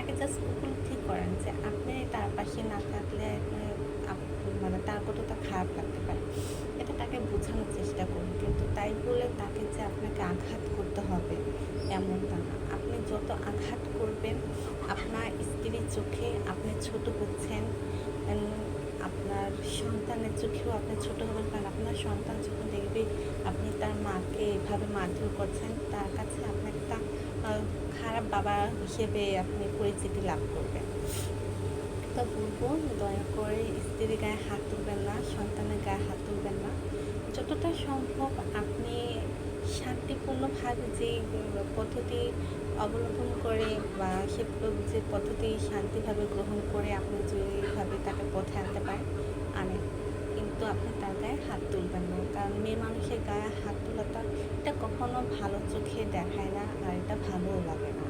তাকে জাস্ট উপলব্ধি করেন যে আপনি তার পাশে না থাকলে মানে তার কতটা খারাপ লাগতে পারে। এটা তাকে বোঝানোর চেষ্টা করুন, কিন্তু তাই বলে তাকে যে আপনাকে আঘাত করতে হবে এমনটা না। আপনি যত আঘাত করবেন আপনার স্ত্রীর চোখে আপনি ছোট হচ্ছেন, আপনার সন্তানের চোখেও আপনি ছোট হবেন, কারণ আপনার সন্তান যখন দেখবে আপনি তার মাকে এভাবে মারধর করছেন, তার কাছে আপনি একটা খারাপ বাবা হিসেবে আপনি পরিচিতি লাভ করবেন। তো বলবো, দয়া করে স্ত্রীর গায়ে হাত তুলবেন না, সন্তানের গায়ে হাত তুলবেন না। যতটা সম্ভব আপনি শান্তিপূর্ণভাবে যে পদ্ধতি অবলম্বন করে বা সে যে পদ্ধতি শান্তিভাবে গ্রহণ করে আপনি যেভাবে তাকে পথে আনতে পারেন আনেন, কিন্তু আপনি তার গায়ে হাত তুলবেন না। কারণ মেয়ে মানুষের গায়ে হাত তোলাটা এটা কখনো ভালো চোখে দেখায় না, আর এটা ভালোও লাগে না।